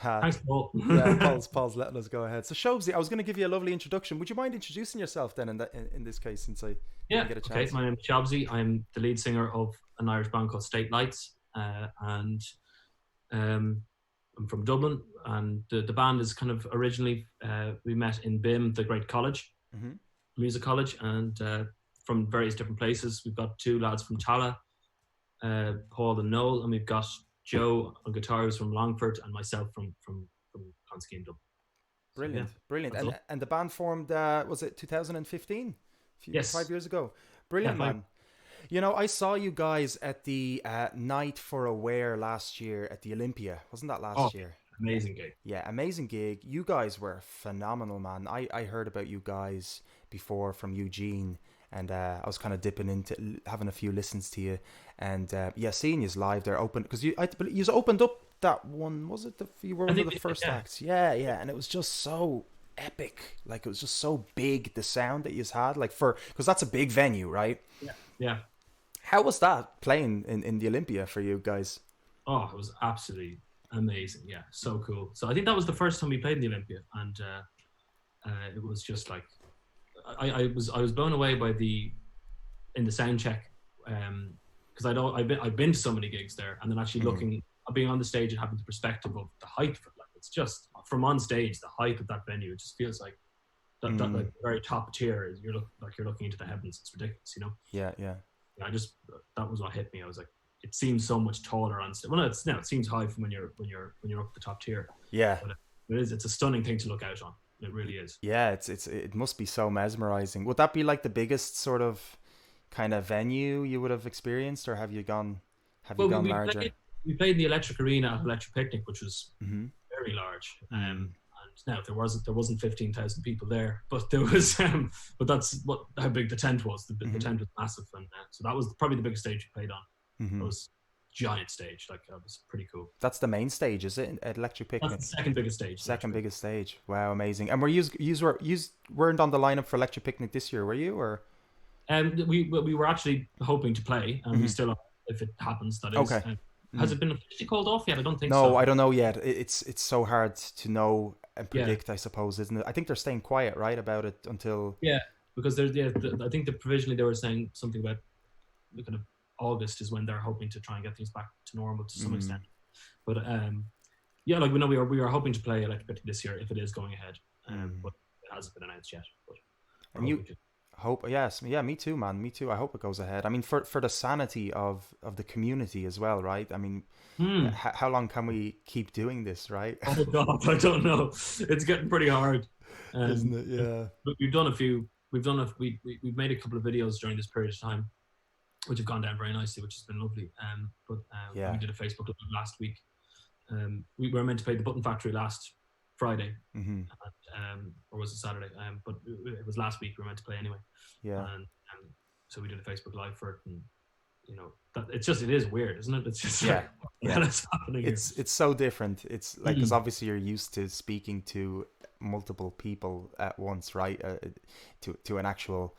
Thanks, Paul. Yeah, Paul's letting us go ahead. So Shobsy, I was going to give you a lovely introduction. Would you mind introducing yourself then in this case, since I didn't Yeah, get a okay. chance? My name is Shabsy. I'm the lead singer of an Irish band called State Lights, and um, I'm from Dublin. And the band is kind of originally we met in BIM, the great college, Hmm. music college, and from various different places. We've got two lads from Tala, Paul and Noel, and we've got Joe on guitars from Longford, and myself from Clonskeagh in Dublin. So yeah, Brilliant, brilliant. that's And all. and the band formed, was it 2015? Five Yes, years ago. yeah, Brilliant, five. man. You know, I saw you guys at the Night for Aware last year at the Olympia. Wasn't that Oh, last year? Yeah. amazing gig. Yeah, amazing gig. You guys were phenomenal, man. I heard about you guys before from Eugene, and I was kind of dipping into having a few listens to you, and yeah, seeing you live there, open because you opened up that one, was it? You were I one of think the we did, first yeah. acts. Yeah, yeah, and it was just so epic. Like it was just so big, the sound that you had, like for because that's a big venue, right? Yeah. Yeah. How was that playing in the Olympia for you guys? Oh, it was absolutely amazing. Yeah, so cool. So I think that was the first time we played in the Olympia, and it was just like I was blown away by the in the sound check, because I've been to so many gigs there, and then actually Mm, looking being on the stage and having the perspective of the height of it. Like it's just from on stage, the height of that venue. It just feels like that mm, like very top tier. You're looking into the heavens. It's ridiculous, you know. yeah, yeah. I just that was what hit me. I was like, it seems so much taller on stage. Well, no, it's no, it seems high from when you're up at the top tier, Yeah, but it's a stunning thing to look out on. It really is. yeah, it must be so mesmerizing. Would that be like the biggest sort of kind of venue you would have experienced, or have you Well, gone larger? we played in the Electric Arena at Electric Picnic, which was Mm-hmm. very large. Mm, And now there wasn't 15,000 people there, but there was. But that's what how big the tent was. The mm-hmm. tent was massive, and so that was probably the biggest stage we played on. It Mm-hmm. was giant stage. Like it was pretty cool. That's the main stage, is it? At Electric That's the Picnic, second biggest stage, the second Electric biggest stage. Wow, amazing. And were you weren't on the lineup for Electric Picnic this year, were you? Or we were actually hoping to play, and we Mhm. still are, if it happens. That is. Okay. Has Mm. it been officially called off yet? I don't think No, so. I don't know yet. It's so hard to know and Yeah, predict, I suppose, isn't it? I think they're staying quiet, right, about it until. yeah, because there's I think that provisionally they were saying something about the kind of August is when they're hoping to try and get things back to normal to some Mm, extent. But yeah, like we know we are hoping to play Electric Picnic this year if it is going ahead, mm. but it hasn't been announced yet. But we're And you hoping to. hope, yes, yeah, me too, man, me too. I hope it goes ahead. I mean, for the sanity of the community as well, right? I mean, Hmm. how long can we keep doing this, right? Oh God, I don't know. It's getting pretty hard. Isn't Um, it? Yeah. but we've done a few. We've made a couple of videos during this period of time, which have gone down very nicely, which has been lovely. But we Yeah. did a Facebook Live last week. We were meant to play the Button Factory last Friday, Hmm. or was it Saturday? But it was last week. We were meant to play anyway, Yeah. and so we did a Facebook Live for it, and that it is weird, isn't it? It's just Yeah. like what the Yeah. hell is happening here? It's so different. It's like because Mm. obviously you're used to speaking to multiple people at once, right? To an actual,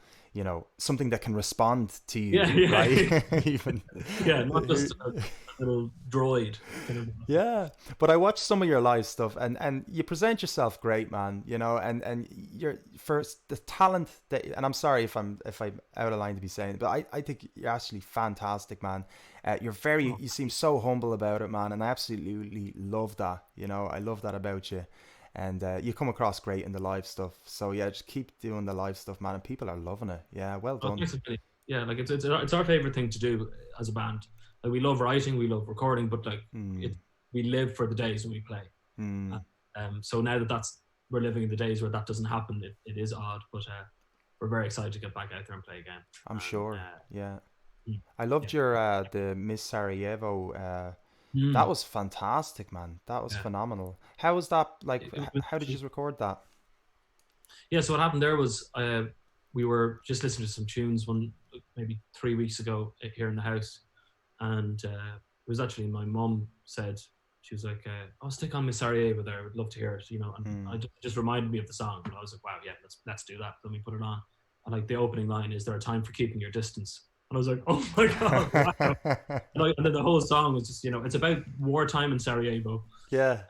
something that can respond to Yeah, you, right? yeah, Even. yeah. Not just a little droid. Kind of. Yeah, but I watched some of your live stuff, and you present yourself great, man. And you're first the talent that, and I'm sorry if I'm out of line to be saying it, but I think you're actually fantastic, man. You seem so humble about it, man, and I absolutely love that. I love that about you, and you come across great in the live stuff. So yeah, just keep doing the live stuff, man, and people are loving it. Yeah, well Oh, done. thanks a million. Yeah, like it's our favorite thing to do as a band. Like we love writing, we love recording, but like it, Mm, we live for the days when we play. Uh, mm, so now that we're living in the days where that doesn't happen, it is odd, but we're very excited to get back out there and play again. I'm And sure. Yeah. mm, I yeah, loved your the Miss Sarajevo. That mm, was fantastic, man. That was yeah. phenomenal. How was that? Like, It was how did you record that? yeah. So what happened there was we were just listening to some tunes maybe 3 weeks ago here in the house, and it was actually my mum said she was like, "I'll stick on Miss Sarajevo there. I would love to hear it," and Mm. I just reminded me of the song, and I was like, "Wow, yeah, let's do that." Then we put it on, and like the opening line is, "There a time for keeping your distance," and I was like, "Oh my God, wow!" And then the whole song was just it's about wartime in Sarajevo, Yeah.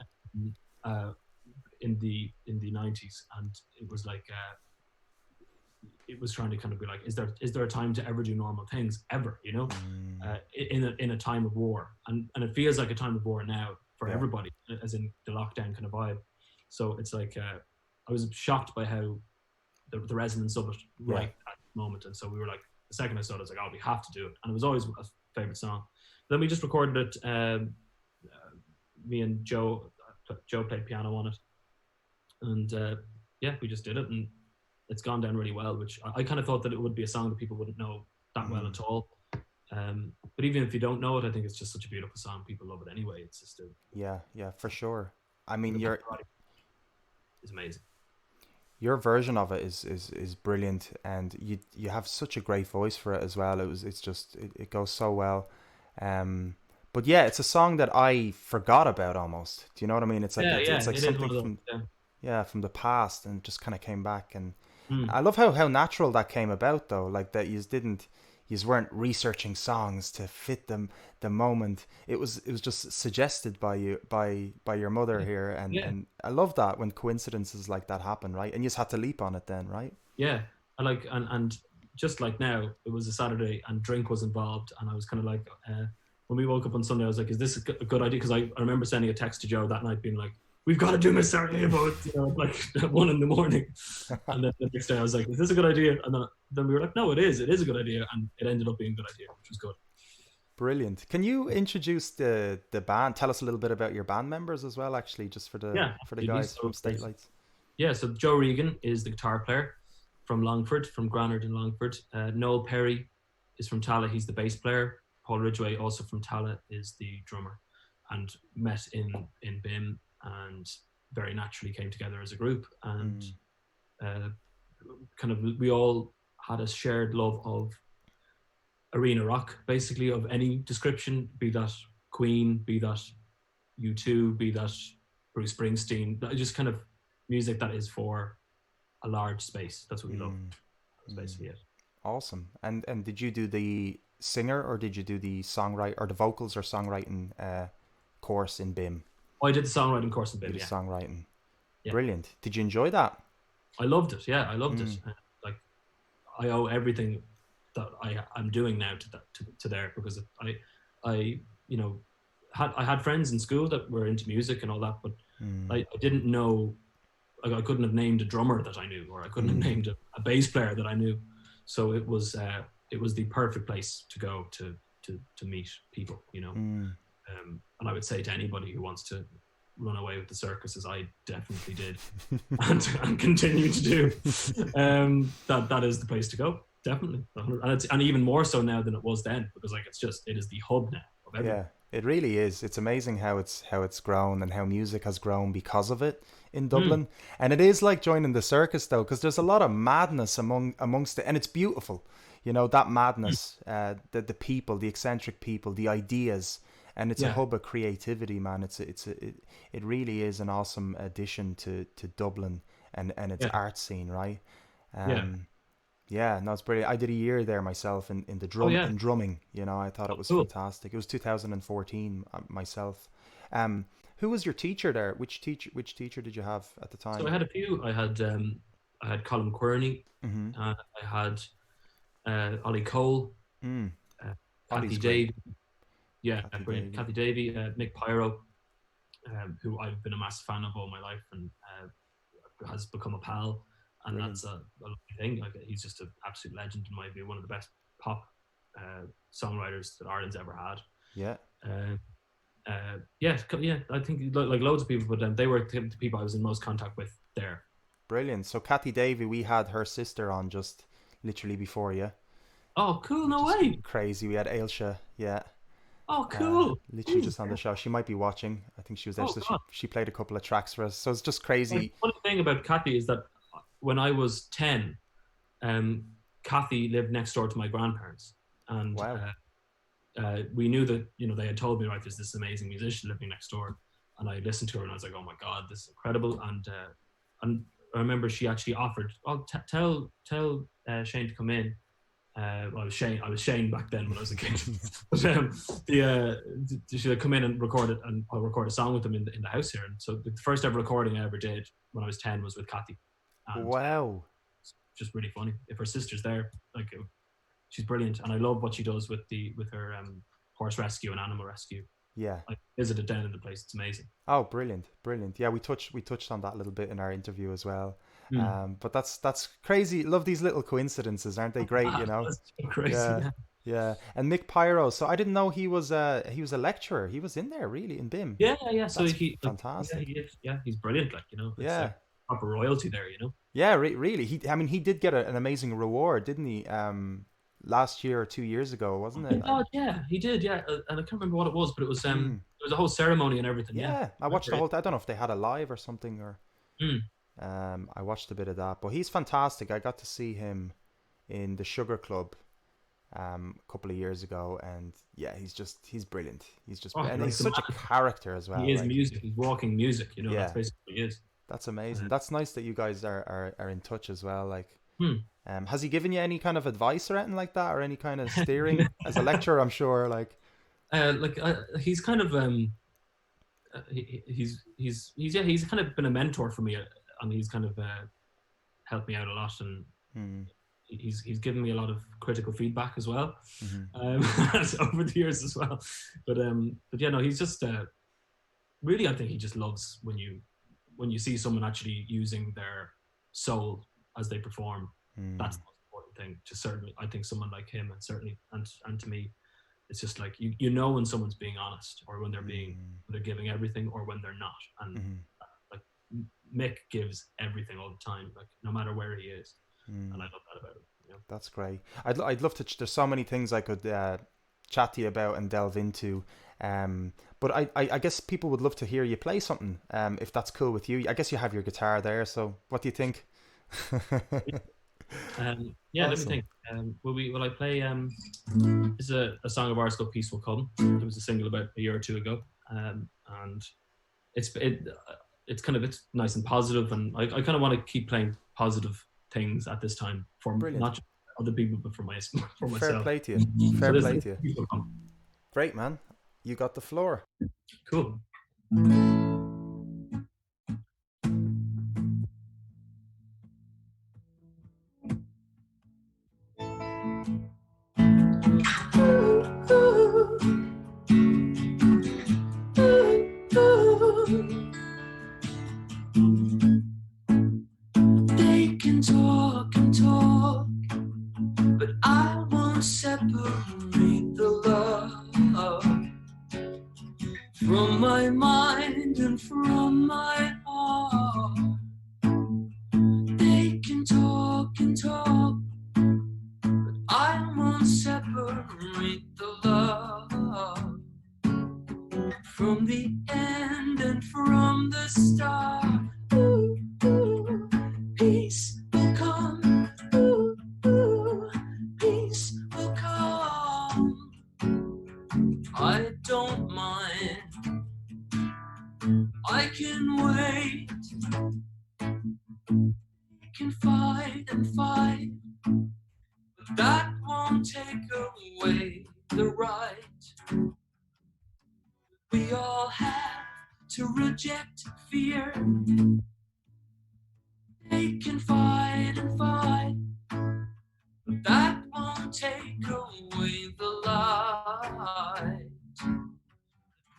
in the 90s, and it was like it was trying to kind of be like, is there a time to ever do normal things ever, you know, in a time of war, and it feels like a time of war now for Yeah. everybody, as in the lockdown kind of vibe. So it's like I was shocked by how the resonance of it right at the moment, and so we were like, the second I saw it, I was like, oh, we have to do it, and it was always a favorite song. Then we just recorded it. Me and Joe played piano on it, and yeah, we just did it, and it's gone down really well. Which I kind of thought that it would be a song that people wouldn't know that well at all. But even if you don't know it, I think it's just such a beautiful song. People love it anyway. It's just Yeah, for sure. I mean, is amazing. Your version of it is brilliant, and you have such a great voice for it as well. It goes so well. But yeah, it's a song that I forgot about almost. Do you know what I mean? It's like it's like something from the past, and just kind of came back. And I love how natural that came about, though. Like that you weren't researching songs to fit the moment. It was just suggested by you by your mother here, and I love that when coincidences like that happen, right? And you just had to leap on it then, right? Yeah, I like and just like now, it was a Saturday and drink was involved, and I was kind of like, when we woke up on Sunday, I was like, is this a good idea? Because I remember sending a text to Joe that night being like, we've got to do Miss Sarajevo, you know, like at 1 a.m. And then the next day I was like, is this a good idea? And then we were like, no, it is a good idea. And it ended up being a good idea, which was good. Brilliant. Can you introduce the band? Tell us a little bit about your band members as well, actually, just for the guys from State Lights. Yeah, so Joe Regan is the guitar player from Longford, from Granard in Longford. Noel Perry is from Tala, he's the bass player. Paul Ridgway, also from Tala, is the drummer, and met in BIM, and very naturally came together as a group, and kind of we all had a shared love of arena rock, basically, of any description, be that Queen, be that U2, be that Bruce Springsteen, just kind of music that is for a large space. That's what we love. That's basically it. Awesome. And did you do the singer, or did you do the songwrite or the vocals or songwriting course in BIM? Oh, I did the songwriting course in BIM. Yeah. Songwriting. Yeah. Brilliant. Did you enjoy that? I loved it. Yeah, I loved it. Like, I owe everything that I'm doing now to there, because I you know, I had friends in school that were into music and all that, but I didn't know, like, I couldn't have named a drummer that I knew, or I couldn't have named a bass player that I knew. So it was the perfect place to go to meet people, you know. And I would say to anybody who wants to run away with the circus, as I definitely did and continue to do, that is the place to go, definitely. And even more so now than it was then, because like it is the hub now of everything. Yeah, it really is. It's amazing how it's grown, and how music has grown because of it in Dublin. And it is like joining the circus, though, because there's a lot of madness amongst it, and it's beautiful, you know, that madness, the people, the eccentric people, the ideas. And it's a hub of creativity, man. It really is an awesome addition to Dublin and its art scene, right? Yeah, no, it's brilliant. I did a year there myself in the in drumming. You know, I thought it was fantastic. It was 2014 myself. Who was your teacher there? Which teacher did you have at the time? So I had a few. I had Colin Querney. I had Ollie Cole. Kathy Davey. Yeah, Kathy Davey, Mick Pyro, who I've been a massive fan of all my life, and has become a pal, and that's a lovely thing. Like, he's just an absolute legend in my view, one of the best pop songwriters that Ireland's ever had. Yeah. I think like loads of people, but they were the people I was in most contact with there. Brilliant. So Kathy Davey, we had her sister on just literally before you. Oh, cool! No way. Crazy. We had Ailsa. Yeah. Oh, cool. Literally just on the show. She might be watching. I think she was there. She played a couple of tracks for us. So it's just crazy. The funny thing about Kathy is that when I was 10, Kathy lived next door to my grandparents. And we knew that, you know, they had told me, right, there's this amazing musician living next door. And I listened to her and I was like, oh my God, this is incredible. And I remember she actually offered, tell Shane to come in. I was Shane back then when I was a kid. But she'd come in and record it, and I'll record a song with them in the house here. And so the first ever recording I ever did when I was 10 was with Kathy. And, wow. it's just really funny. If her sister's there, like she's brilliant, and I love what she does with her horse rescue and animal rescue. Yeah. I visited down in the place. It's amazing. Oh, brilliant. Yeah, we touched on that a little bit in our interview as well. But that's crazy. Love these little coincidences, aren't they great? You know. That's so crazy. Yeah. Yeah. And Mick Pyro. So I didn't know he was a lecturer. He was in there really in BIM. Yeah. So That's he fantastic. he's brilliant. Like, you know. It's Yeah. proper royalty there. You know. Yeah. Really. He did get an amazing reward, didn't he? Last year or 2 years ago, wasn't it? Oh yeah, he did. Yeah, and I can't remember what it was, but it was there was a whole ceremony and everything. Yeah. I watched the whole. I don't know if they had a live or something or. Mm. I watched a bit of that, but he's fantastic. I got to see him in the Sugar Club a couple of years ago, and yeah, he's brilliant. He's just and he's such a character as well. He is music. He's walking music. You know, Yeah. that's basically what he is. That's amazing. That's nice that you guys are in touch as well. Like, has he given you any kind of advice or anything like that, or any kind of steering as a lecturer? I'm sure, like he's kind of he's kind of been a mentor for me, and he's kind of helped me out a lot, and he's given me a lot of critical feedback as well, over the years as well. But yeah, no, he's just really, I think he just loves when you see someone actually using their soul as they perform. That's the most important thing. To certainly, I think someone like him, and certainly, and to me, it's just like you know when someone's being honest, or when they're giving everything, or when they're not. And like Mick gives everything all the time, like no matter where he is, and I love that about him. You know? That's great. I'd love to. There's so many things I could chat to you about and delve into. But I guess people would love to hear you play something. If that's cool with you. I guess you have your guitar there. So what do you think? Yeah, awesome. Let me think. Will I play? This is a song of ours called "Peace Will Come." It was a single about a year or two ago, and it's nice and positive, and I kind of want to keep playing positive things at this time for not just other people, but for myself. Fair play to you. Fair play to you. Great, man. You got the floor. Cool. They can talk and talk, but I won't separate the love from my mind and from my heart. They can talk and talk, but I won't separate the love from the end and from the start. Ooh, ooh, peace will come. Ooh, ooh, peace will come. I don't mind. I can wait. I can fight and fight, but that won't take away the right. We all have to reject fear. They can fight and fight, but that won't take away the light.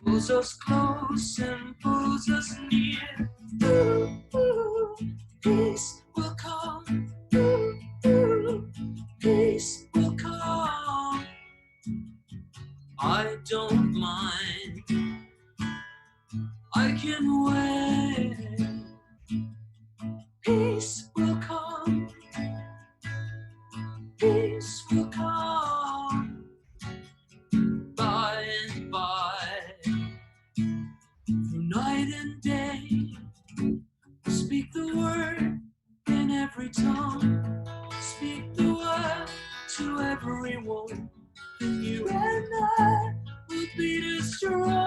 Pulls us close and pulls us near. Ooh, ooh, peace will come. Ooh, ooh, peace will come. I don't mind. I can wait. Peace will come. Peace will come. By and by, through night and day, speak the word in every tongue. Speak the word to everyone. Then you and I will be destroyed.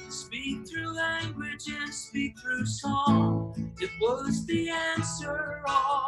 Speak through language and speak through song. It was the answer all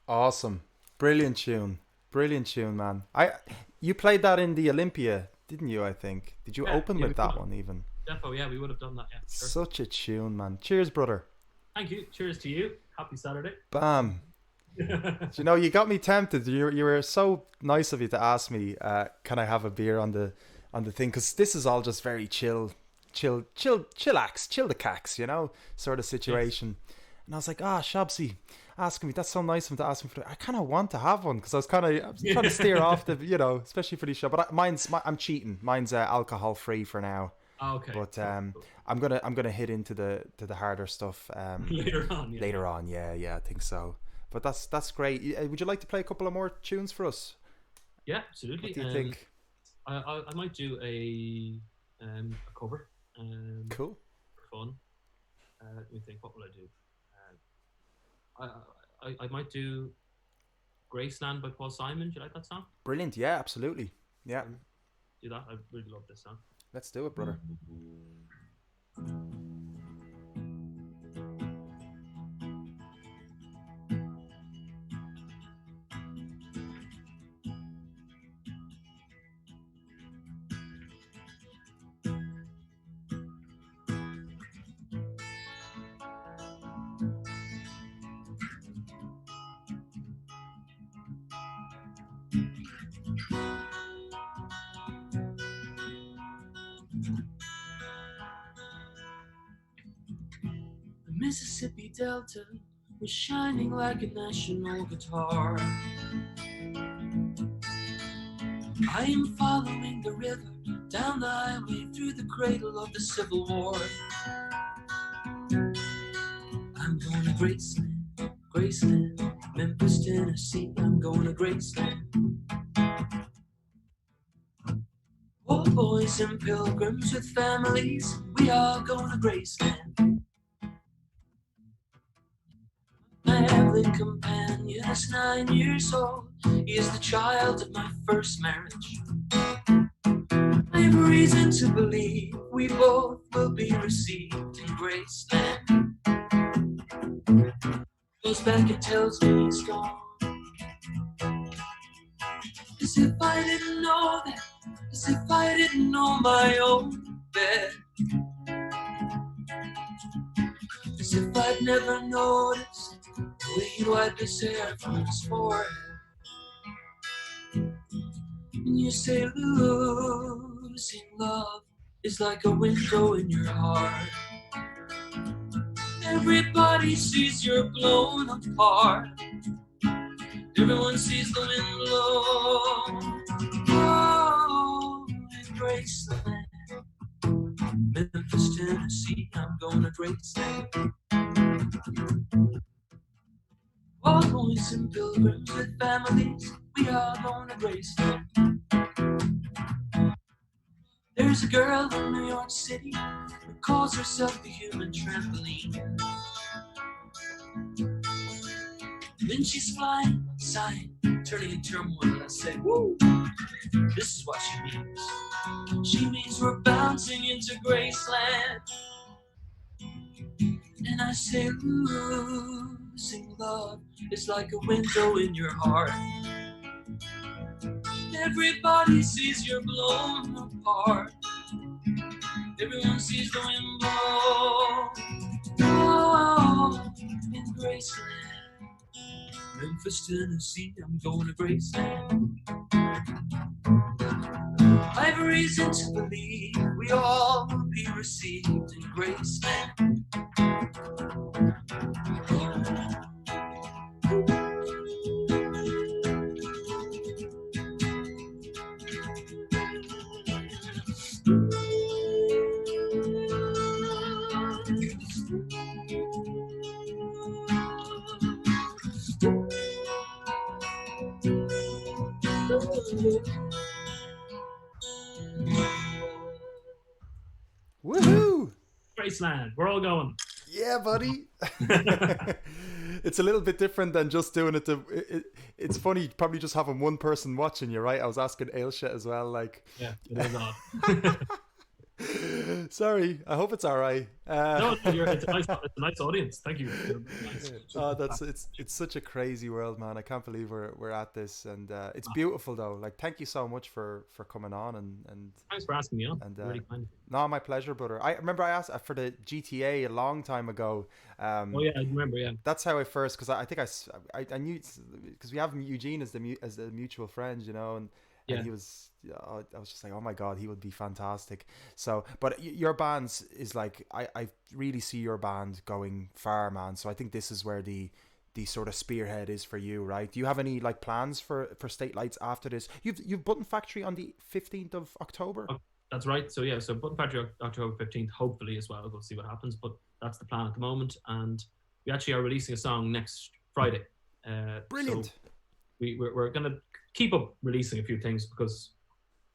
Awesome. Brilliant tune, man. You played that in the Olympia, didn't you? I think. Did you Yeah, open yeah, with that one even? defo, yeah, we would have done that. Yeah, sure. Such a tune, man. Cheers, brother. Thank you. Cheers to you. Happy Saturday. Bam. You know, you got me tempted. You were so nice of you to ask me, can I have a beer on the thing? Because this is all just very chillax, chill the cax, you know, sort of situation. Yes. And I was like, Shabsy, asking me. That's so nice of him to ask me for. I kind of want to have one because I was trying to steer off the, you know, especially for these show. But I'm cheating. Mine's alcohol free for now. Okay. But cool. I'm gonna hit into the harder stuff later on. Yeah. Later on, yeah, I think so. But that's great. Would you like to play a couple of more tunes for us? Yeah, absolutely. What do you think? I might do a cover. Cool. For fun. Let me think. What will I do? I might do Graceland by Paul Simon. Do you like that song? Brilliant. Yeah, absolutely. Yeah. Do that. I really love this song. Let's do it, brother. Mississippi Delta was shining like a national guitar. I am following the river down the highway through the cradle of the Civil War. I'm going to Graceland, Memphis, Tennessee. I'm going to Graceland. Old boys and pilgrims with families, we are going to Graceland. My traveling companion is 9 years old. He is the child of my first marriage. I have reason to believe we both will be received in Graceland. Goes back and tells me he's gone. As if I didn't know that, as if I didn't know my own bed. As if I'd never noticed the way he wiped his hair from his forehead. And you say losing love is like a window in your heart. Everybody sees you're blown apart. Everyone sees the wind blow. Oh, in Graceland, Memphis, Tennessee, I'm going to Graceland. All boys and pilgrims with families, we are going to Graceland. There's a girl in New York City who calls herself the human trampoline. Then she's flying, sighing, turning in turmoil. I say, woo! This is what she means. She means we're bouncing into Graceland. And I say, losing love is like a window in your heart. Everybody sees you're blown apart. Everyone sees the wind blow. Oh, in Graceland, Memphis, Tennessee, I'm going to Graceland. I have a reason to believe we all will be received in Graceland. Woohoo! Graceland, we're all going. Yeah, buddy. It's a little bit different than just doing it. It's funny, probably just having one person watching you, right? I was asking Ailsha as well, like. Yeah, it is odd. Sorry, I hope it's all right. No, it's a nice audience. Thank you. You're nice. Oh, that's it's such a crazy world, man. I can't believe we're at this, and it's beautiful though. Like, thank you so much for coming on Thanks for asking me on. and Really kind. no, my pleasure, brother. I remember I asked for the GTA a long time ago. Oh yeah, I remember. Yeah, That's how I first, because I think I knew, because we have Eugene as as the mutual friend, you know, and yeah. he was, I was just like, oh my god, he would be fantastic. So, but your band's is like, I really see your band going far, man. So I think this is where the sort of spearhead is for you, right? Do you have any like plans for State Lights after this? You've Button Factory on the 15th of October. Oh, that's right. So yeah, so Button Factory October 15th, hopefully as well. We'll see what happens, but that's the plan at the moment. And we actually are releasing a song next Friday. Brilliant. So we're gonna keep up releasing a few things because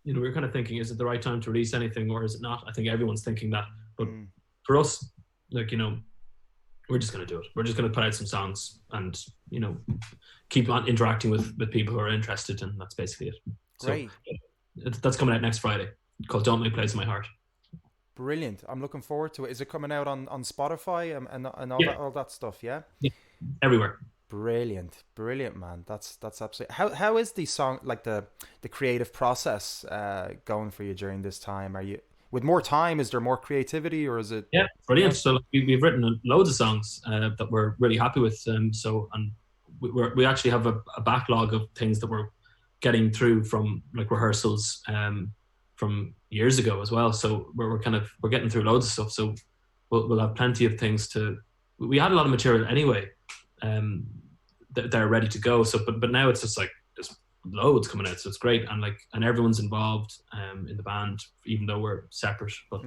we're kind of thinking, is it the right time to release anything or is it not? I think everyone's thinking that, but for us, like we're just gonna do it. We're just gonna put out some songs and keep on interacting with people who are interested, and that's basically it. Great. So that's coming out next Friday, called "Don't Make Place in My Heart." Brilliant. I'm looking forward to it. Is it coming out on Spotify and all that stuff? Yeah. Yeah, everywhere. Brilliant, brilliant, man. That's absolutely. How is the song, like the creative process going for you during this time? Are you with more time? Is there more creativity, or is it? Yeah, brilliant. So we've written loads of songs that we're really happy with. And we actually have a backlog of things that we're getting through from like rehearsals from years ago as well. So we're getting through loads of stuff. So we'll have plenty of things to. We had a lot of material anyway. They're ready to go. So, but now it's just like there's loads coming out. So it's great, and everyone's involved in the band, even though we're separate. But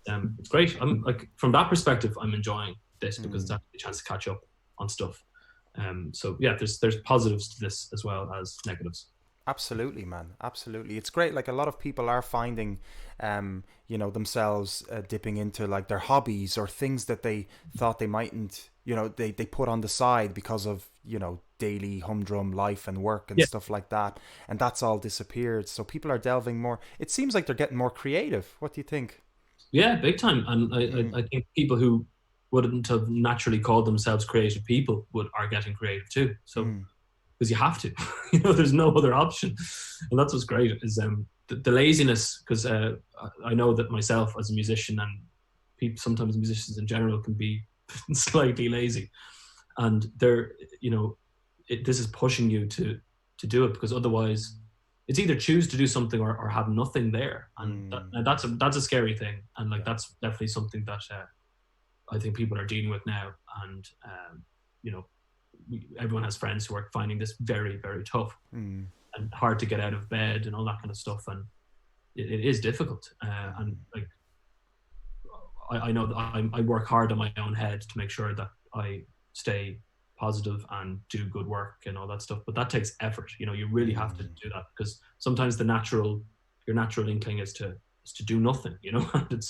it's great. I'm like from that perspective, I'm enjoying this because it's actually a chance to catch up on stuff. So yeah, there's positives to this as well as negatives. Absolutely, man. Absolutely. It's great. Like a lot of people are finding, themselves dipping into like their hobbies or things that they thought they mightn't, they put on the side because of, daily humdrum life and work and stuff like that. And that's all disappeared. So people are delving more. It seems like they're getting more creative. What do you think? Yeah, big time. And I think people who wouldn't have naturally called themselves creative people are getting creative too. So because you have to, there's no other option, and that's what's great is the laziness. Because I know that myself as a musician and people, sometimes musicians in general, can be slightly lazy, and this is pushing you to do it because otherwise, it's either choose to do something or have nothing there, and that's a scary thing, and that's definitely something that I think people are dealing with now, and everyone has friends who are finding this very, very tough and hard to get out of bed and all that kind of stuff. And it is difficult. And like, I know that I work hard on my own head to make sure that I stay positive and do good work and all that stuff. But that takes effort. You really have to do that because sometimes your natural inkling is to do nothing, and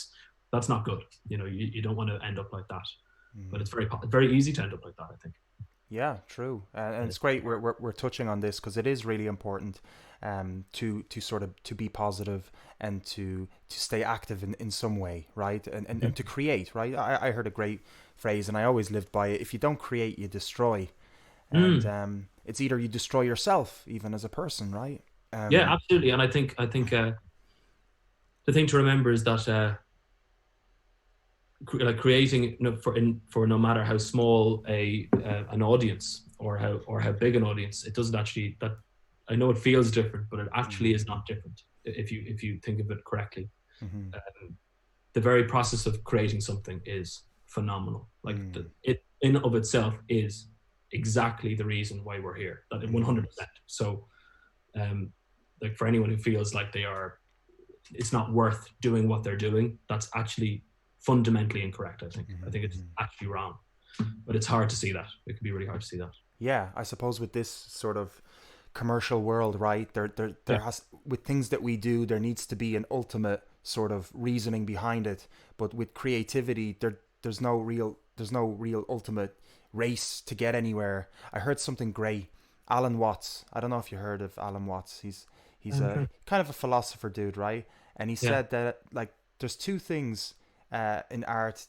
that's not good. You don't want to end up like that. But it's very easy to end up like that, I think. Yeah, true, and it's great we're touching on this because it is really important to sort of to be positive and to stay active in some way, right? And to create, right? I heard a great phrase and I always lived by it: if you don't create, you destroy. And it's either you destroy yourself, even as a person, right? Yeah, absolutely. And I think the thing to remember is that like creating for no matter how small an audience or how big an audience, it doesn't actually, that I know it feels different, but it actually is not different if you think of it correctly. The very process of creating something is phenomenal. Like it in of itself is exactly the reason why we're here. That 100%. So like for anyone who feels like it's not worth doing what they're doing, that's actually fundamentally incorrect. I think it's actually wrong, but it's hard to see that. It can be really hard to see that. Yeah, I suppose with this sort of commercial world, right, there has, with things that we do, there needs to be an ultimate sort of reasoning behind it, but with creativity there's no real ultimate race to get anywhere. I heard something great. Alan Watts, I don't know if you heard of Alan Watts. He's a kind of a philosopher dude, right? And he said that like there's two things in art.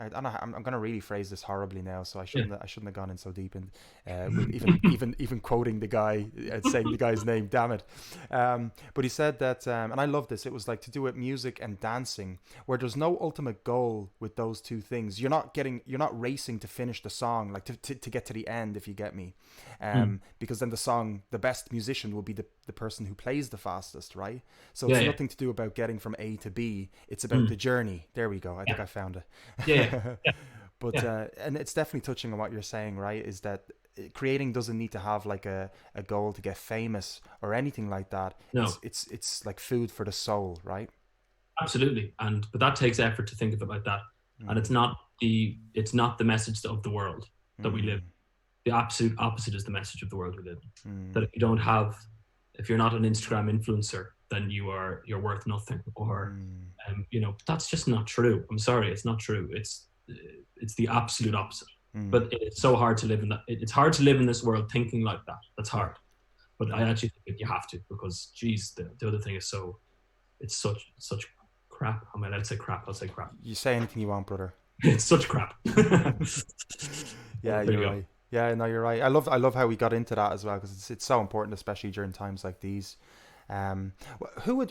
I don't know. I'm going to really phrase this horribly now, so Yeah. I shouldn't have gone in so deep in with even quoting the guy and saying the guy's name. Damn it! But he said that, and I love this. It was like to do with music and dancing, where there's no ultimate goal with those two things. You're not racing to finish the song, like to get to the end, if you get me, because then the best musician will be the person who plays the fastest, right? So it's nothing to do about getting from A to B. It's about the journey. There we go. I think I found it. Yeah. But and it's definitely touching on what you're saying, right? Is that creating doesn't need to have like a goal to get famous or anything like that. No. It's like food for the soul, right? Absolutely. But that takes effort to think of it like that. And it's not the message of the world that we live. The absolute opposite is the message of the world we live in. That if you're not an Instagram influencer, then you're worth nothing, or that's just not true. I'm sorry, it's not true. It's the absolute opposite. But it's so hard to live in that. It's hard to live in this world thinking like that. That's hard. But I actually think you have to, because geez, the other thing is it's such crap. Am I allowed to say crap? I'll say crap. You say anything you want, brother. It's such crap. Yeah, you're right. Yeah, no, you're right. I love how we got into that as well, because it's so important, especially during times like these. I'm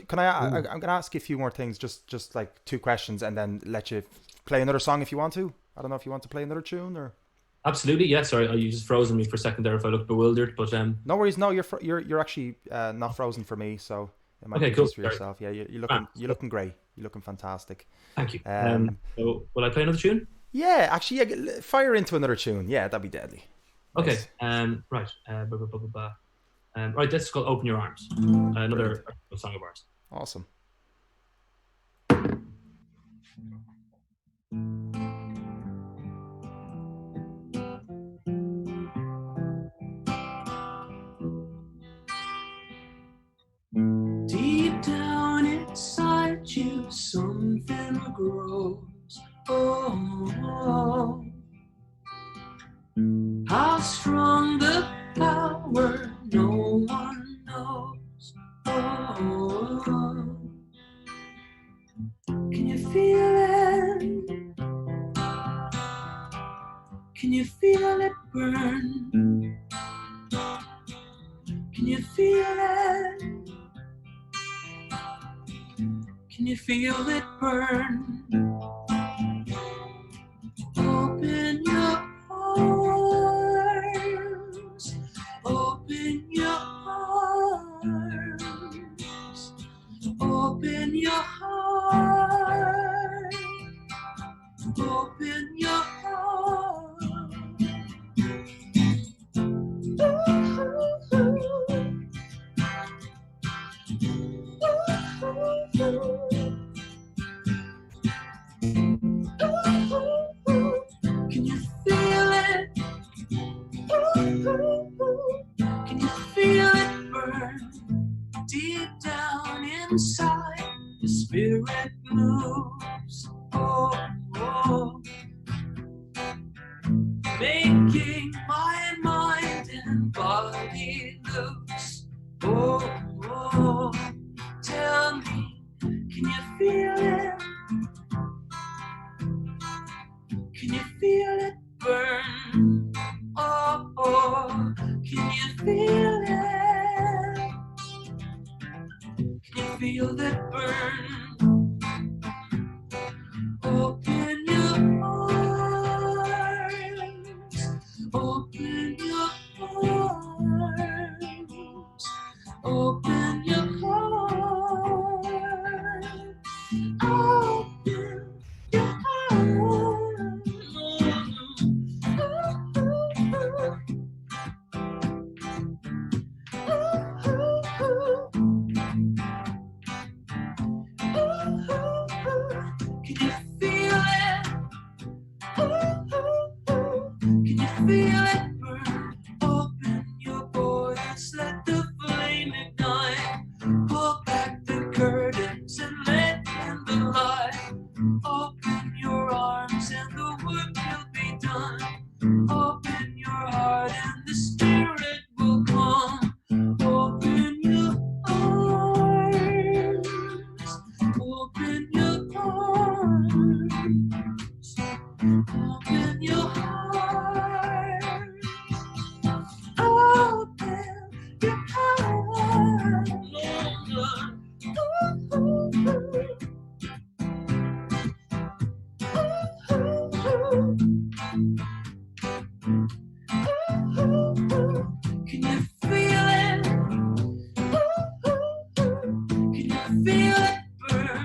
gonna ask you a few more things, just like two questions, and then let you play another song if you want to. I don't know if you want to play another tune or. Absolutely, yeah. Sorry, you just frozen me for a second there. If I look bewildered, but no worries. No, you're actually not frozen for me, so it might okay, be cool. just for yourself. Yeah, you're looking great. You're looking fantastic. Thank you. So will I play another tune? Yeah, actually, yeah, fire into another tune. Yeah, that'd be deadly. Okay. Nice. Right. Right. This is called "Open Your Arms." Another song of ours. Awesome. Deep down inside you, something grows. Oh. How strong the power, no one knows. Oh, can you feel it? Can you feel it burn? Can you feel it? Can you feel it burn? Open your arms, open your arms, open your heart, open your heart. Can you feel it? Can you feel it burn deep down inside? The spirit moves, oh, making my mind and body loose. Oh, tell me, can you feel it? Can you feel it burn? Oh, can you feel it? Can you feel it burn? Open your arms, open your arms, open your heart, open your heart. Can you feel it? Can you feel it burn? Open your voice, let the flame ignite. Pull back the curtains and let in the light. Open your arms and the work will be done. Open your heart and the spirit will come. Open your arms, open your your heart. Open your heart. Can you feel it? Can you feel it burn?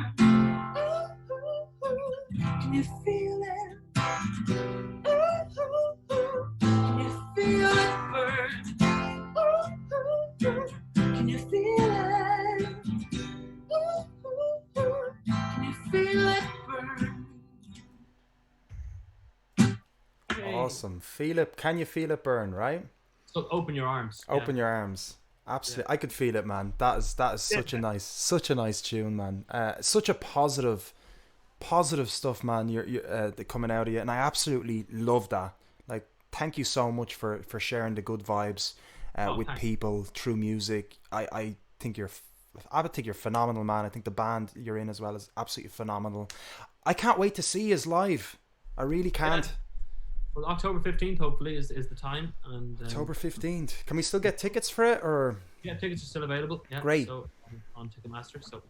Can you feel it? Can you feel it burn? Can you feel it? Can you feel it burn? Awesome. Feel it. Can you feel it burn, right? So open your arms. Open your arms. Absolutely. I could feel it, man. That is such a nice tune, man. Such a positive stuff, man. You're coming out of you, and I absolutely love that. Like, thank you so much for sharing the good vibes with people through music. I think you're phenomenal, man. I think the band you're in as well is absolutely phenomenal. I can't wait to see you live. I really can't. Yeah. Well, October 15th, hopefully, is the time. And October 15th. Can we still get tickets for it, or? Yeah, tickets are still available. Yeah, great. So on Ticketmaster. So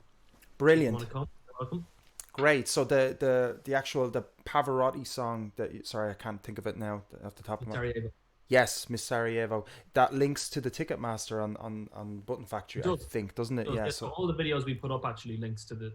brilliant. If you want to come, you're welcome. Great. So the Pavarotti song sorry, I can't think of it now off the top of my head. Yes, Miss Sarajevo. That links to the Ticketmaster on Button Factory, I think, doesn't it? Yeah. So all the videos we put up actually links to the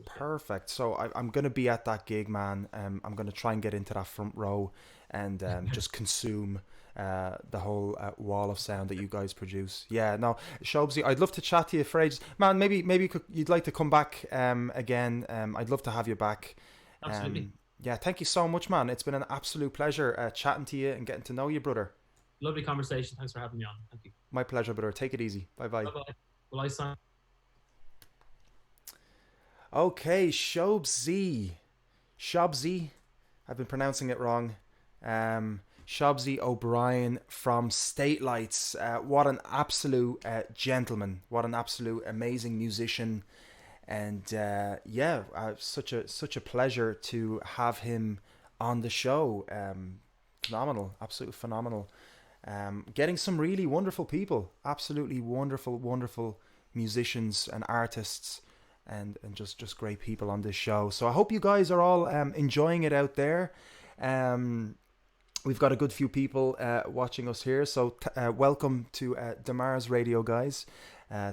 perfect. So I'm going to be at that gig, man. I'm going to try and get into that front row and just consume the whole wall of sound that you guys produce. Yeah, no, Shobzy, I'd love to chat to you for ages. Man, maybe you'd like to come back again. I'd love to have you back. Absolutely. Yeah, thank you so much, man. It's been an absolute pleasure chatting to you and getting to know you, brother. Lovely conversation. Thanks for having me on. Thank you. My pleasure, brother. Take it easy. Bye-bye. Bye-bye. Will I sign? Okay, Shobzy, I've been pronouncing it wrong. Shobzy O'Brien from State Lights. What an absolute gentleman. What an absolute amazing musician. And such a pleasure to have him on the show. Phenomenal, absolutely phenomenal. Getting some really wonderful people, absolutely wonderful musicians and artists. And just great people on this show. So I hope you guys are all enjoying it out there. We've got a good few people watching us here. So welcome to Damar's Radio, guys.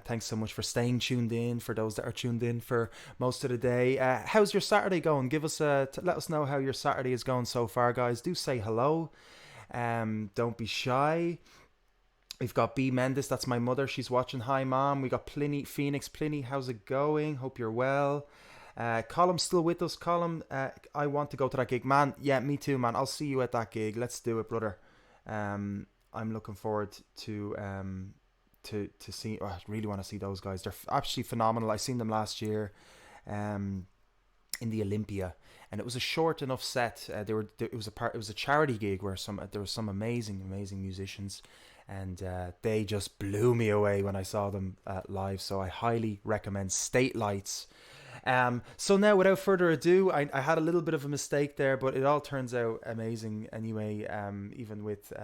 Thanks so much for staying tuned in. For those that are tuned in for most of the day, how's your Saturday going? Give us let us know how your Saturday is going so far, guys. Do say hello. Don't be shy. We've got B Mendes, that's my mother. She's watching. Hi, Mom. We got Pliny, Phoenix. Pliny, how's it going? Hope you're well. Colum's still with us. Column, I want to go to that gig. Man, yeah, me too, man. I'll see you at that gig. Let's do it, brother. I'm looking forward to see. I really want to see those guys. They're absolutely phenomenal. I seen them last year in the Olympia. And it was a short enough set. It was a charity gig where there were some amazing musicians. And they just blew me away when I saw them live. So I highly recommend State Lights. So now, without further ado, I had a little bit of a mistake there, but it all turns out amazing anyway. Even with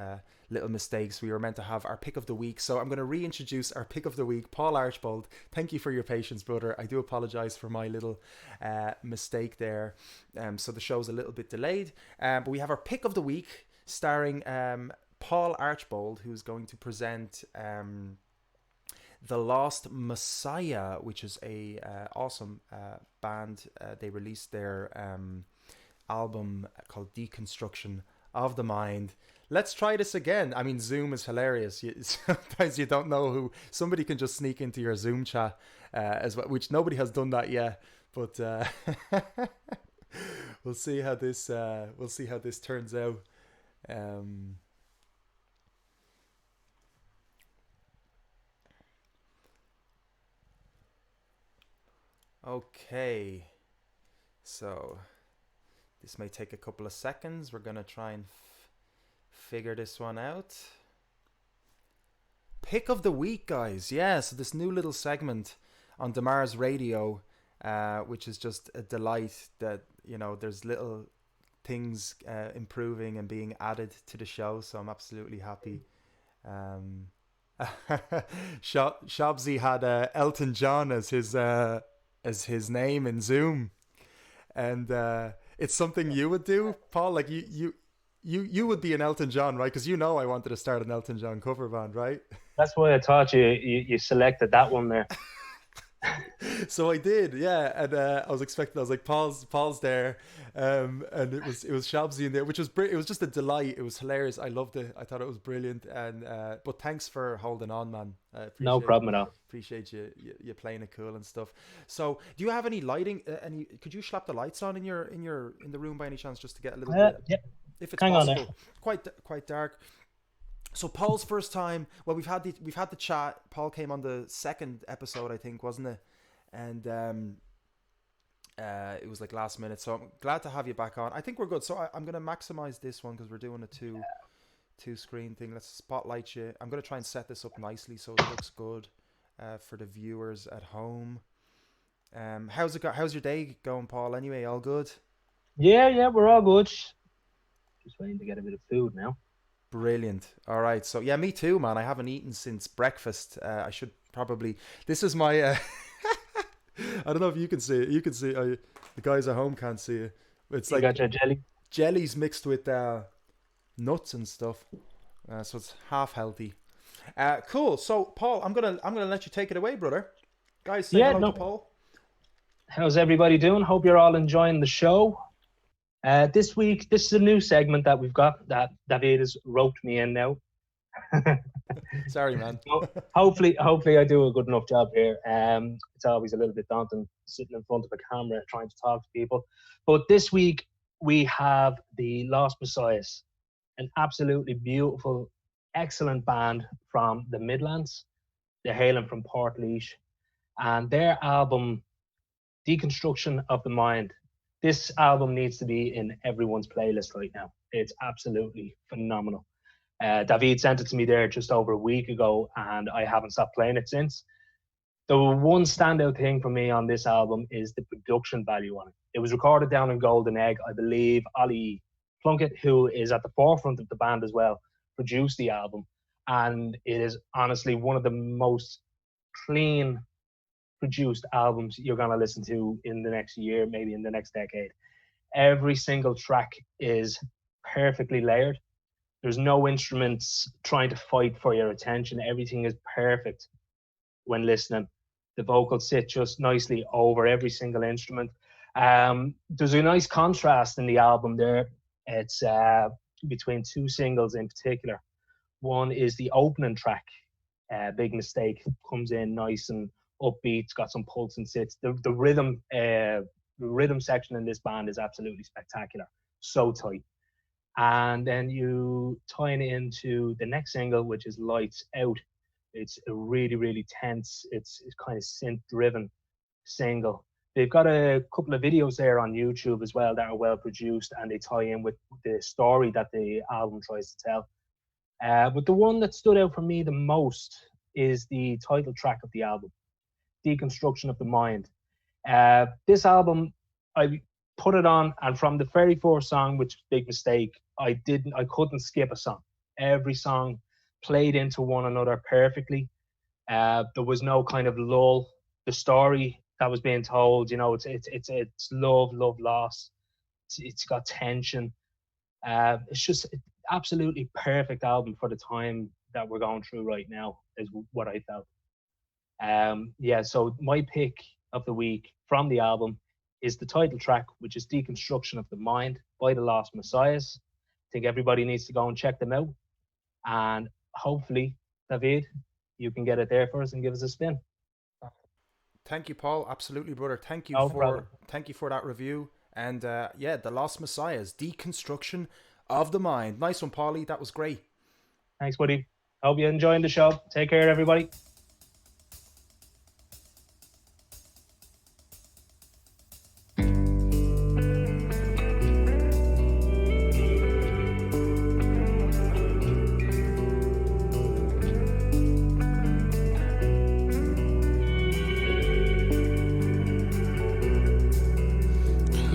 little mistakes, we were meant to have our pick of the week. So I'm going to reintroduce our pick of the week, Paul Archbold. Thank you for your patience, brother. I do apologize for my little mistake there. So the show's a little bit delayed. But we have our pick of the week starring Paul Archbold, who's going to present The Lost Messiah, which is a awesome band. They released their album called Deconstruction of the Mind. Let's try this again. I mean, Zoom is hilarious. Sometimes you don't know who. Somebody can just sneak into your Zoom chat as well, which nobody has done that yet. But we'll see how this turns out. Okay, so this may take a couple of seconds. We're going to try and figure this one out. Pick of the week, guys. Yeah, so this new little segment on Damar's Radio, which is just a delight that, you know, there's little things improving and being added to the show, so I'm absolutely happy. Shabzi had Elton John as his name in Zoom, and it's something you would do, Paul. Like you would be an Elton John, right? Because I wanted to start an Elton John cover band, right? That's why I thought you selected that one there. So I did, yeah, and I was like, Paul's there, and it was Shabzi in there, which was it was just a delight. It was hilarious. I loved it. I thought it was brilliant, and but thanks for holding on, man. No problem at all. Appreciate you playing it cool and stuff. So, do you have any lighting? Could you slap the lights on in the room by any chance, just to get a little bit? Yeah. If it's Hang possible. on there. Quite dark. So Paul's first time. Well, we've had the chat. Paul came on the second episode, I think, wasn't it? And it was like last minute. So I'm glad to have you back on. I think we're good. So I'm gonna maximize this one because we're doing a two screen thing. Let's spotlight you. I'm gonna try and set this up nicely so it looks good for the viewers at home. How's your day going, Paul? Anyway, all good? Yeah, we're all good. Just waiting to get a bit of food now. Brilliant. All right. So yeah, me too, man. I haven't eaten since breakfast. I should probably. This is my. I don't know if you can see it. You can see. The guys at home can't see it. It's like you got your jelly. Jellies mixed with nuts and stuff. So it's half healthy. Cool. So Paul, I'm gonna let you take it away, brother. Guys, say hello to Paul. How's everybody doing? Hope you're all enjoying the show. This week, this is a new segment that we've got that David has roped me in now. Sorry, man. Hopefully I do a good enough job here. It's always a little bit daunting sitting in front of a camera trying to talk to people. But this week, we have the Lost Messiahs, an absolutely beautiful, excellent band from the Midlands. They're hailing from Portlaoise. And their album, Deconstruction of the Mind. This album needs to be in everyone's playlist right now. It's absolutely phenomenal. David sent it to me there just over a week ago, and I haven't stopped playing it since. The one standout thing for me on this album is the production value on it. It was recorded down in Golden Egg. I believe Ollie Plunkett, who is at the forefront of the band as well, produced the album. And it is honestly one of the most clean produced albums you're going to listen to in the next year, maybe in the next decade. Every single track is perfectly layered. There's no instruments trying to fight for your attention. Everything is perfect when listening. The vocals sit just nicely over every single instrument. There's a nice contrast in the album there. It's between two singles in particular. One is the opening track, Big Mistake, comes in nice and upbeat, it's got some pulse and sits. The rhythm section in this band is absolutely spectacular, so tight. And then you tie it into the next single, which is Lights Out. It's a really, really tense, it's kind of synth driven single. They've got a couple of videos there on YouTube as well that are well produced, and they tie in with the story that the album tries to tell. But the one that stood out for me the most is the title track of the album, Deconstruction of the Mind. This album, I put it on, and from the very first song, which was Big Mistake, I couldn't skip a song. Every song played into one another perfectly. There was no kind of lull. The story that was being told, it's love, loss. It's got tension. It's just an absolutely perfect album for the time that we're going through right now, is what I felt. So my pick of the week from the album is the title track, which is Deconstruction of the Mind by the Lost Messiahs. I think everybody needs to go and check them out. And hopefully, David, you can get it there for us and give us a spin. Thank you, Paul. Absolutely, brother. Thank you thank you for that review. And the Lost Messiahs, Deconstruction of the Mind. Nice one, Paulie. That was great. Thanks, buddy. Hope you're enjoying the show. Take care, everybody.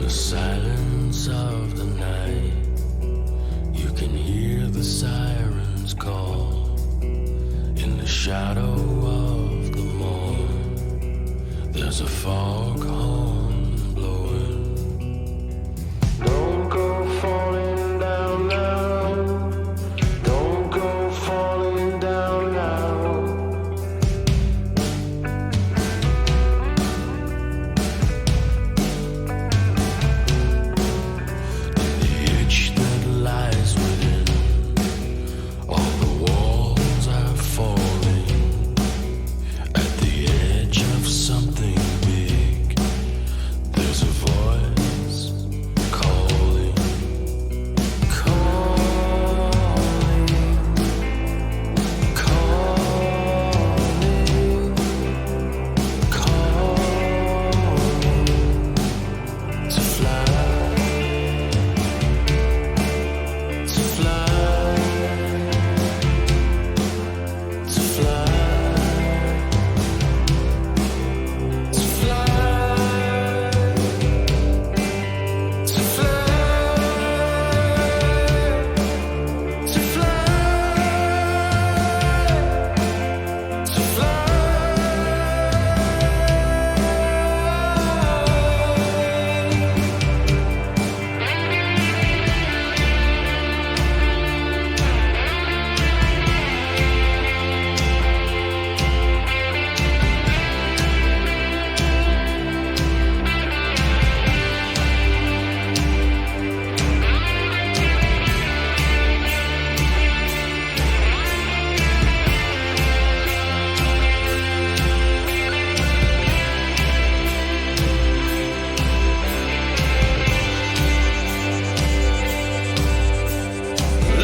Silence of the night. foghorn blowing. Don't go falling down now. Don't go falling down now. The itch that lies within, all the walls are falling. At the edge of something big, there's a voice calling, calling, calling, calling to fly, to fly, to fly. To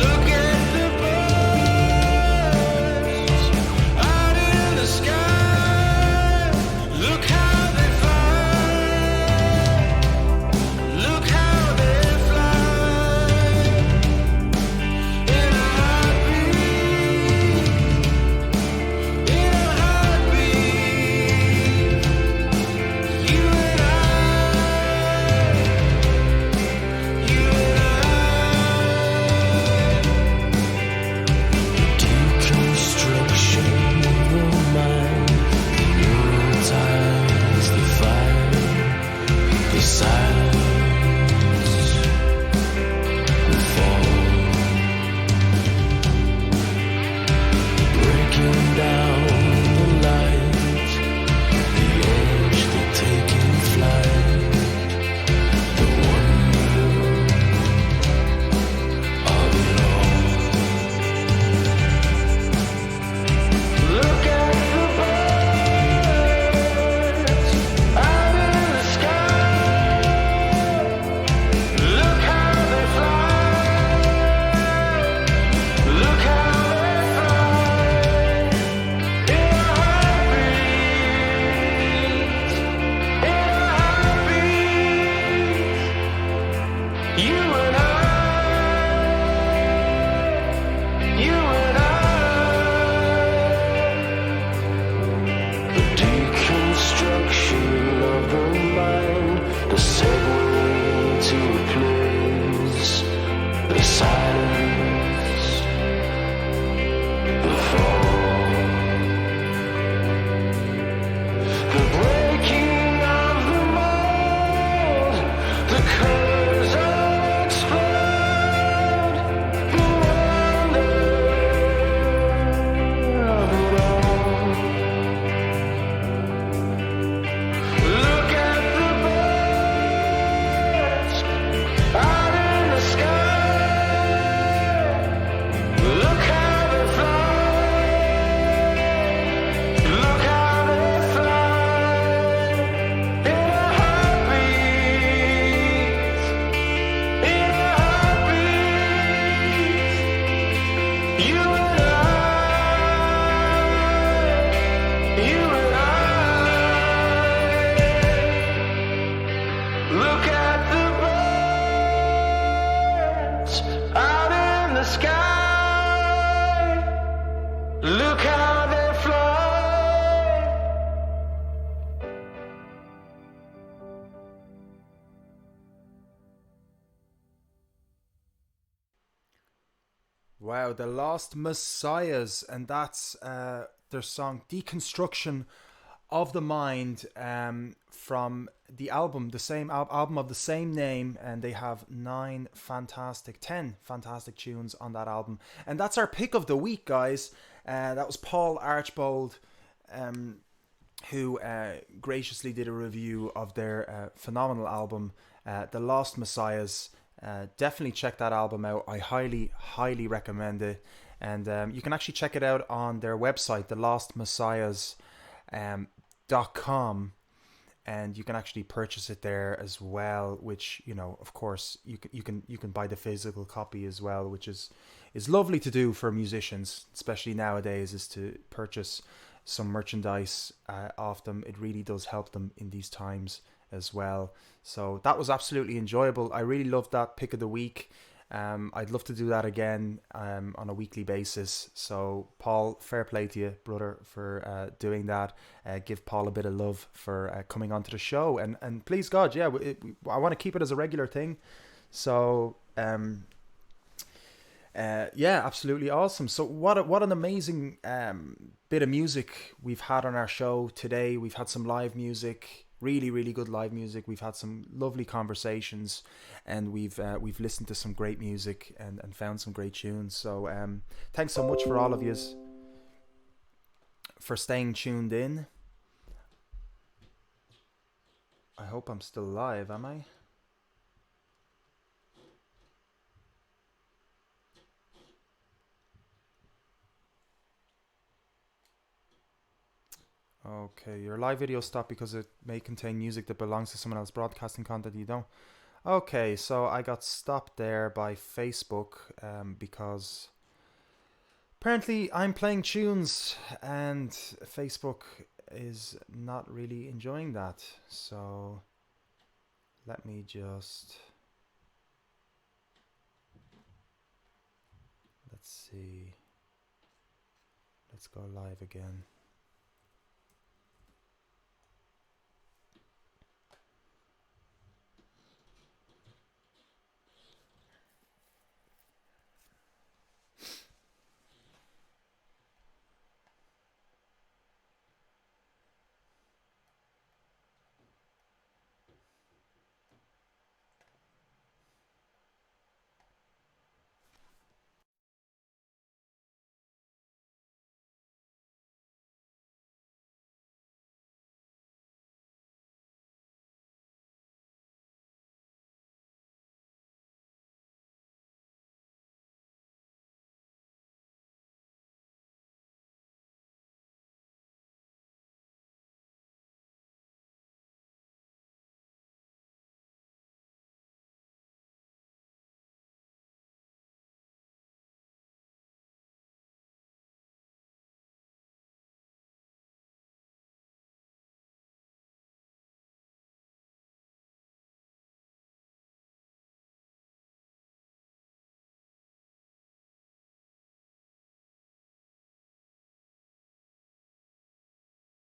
look at the birds out in the sky. Look how they fly. Look how they fly. In a heartbeat. In a heartbeat. You and I. You and deconstruction of the mind, the neural ties, the fire, the silence, the fall, breaking down the light, the edge, the taking flight, the wonder of it all. Look at the birds out in the sky. Look how they fly. Look how they fly. In a heartbeat. In a heartbeat. You and I. You and I. The deconstruction of the mind, the segue to a place, the silence, the fall, the breaking of the mold, the colors explode, the wonder of it all. Look at the birds out in the sky. Look how they fly. Look how they fly. In a heartbeat. In a heartbeat. You and you and I. Look at the birds out in the sky. Look how they fly. Wow, the Lost Messiahs, and that's their song Deconstruction of the Mind, from the album, the same album of the same name, and they have 10 fantastic tunes on that album, and that's our pick of the week, guys. That was Paul Archbold, who graciously did a review of their phenomenal album, The Lost Messiahs. Definitely check that album out. I highly recommend it. And you can actually check it out on their website, thelostmessiahs.com, and you can actually purchase it there as well. Which, you know, of course, you can buy the physical copy as well, which is lovely to do for musicians, especially nowadays, is to purchase some merchandise off them. It really does help them in these times as well. So that was absolutely enjoyable. I really loved that pick of the week. I'd love to do that again on a weekly basis. So Paul, fair play to you, brother, for doing that. Give Paul a bit of love for coming onto the show, and please God, yeah, I want to keep it as a regular thing. So yeah, absolutely awesome. So what an amazing bit of music we've had on our show today. We've had some live music, really good live music. We've had some lovely conversations, and we've listened to some great music and found some great tunes. So thanks so much for all of yous for staying tuned in. I hope I'm still live, am I? Okay, your live video stopped because it may contain music that belongs to someone else broadcasting content you don't. Okay, so I got stopped there by Facebook because apparently I'm playing tunes and Facebook is not really enjoying that. So let me just... let's see. Let's go live again.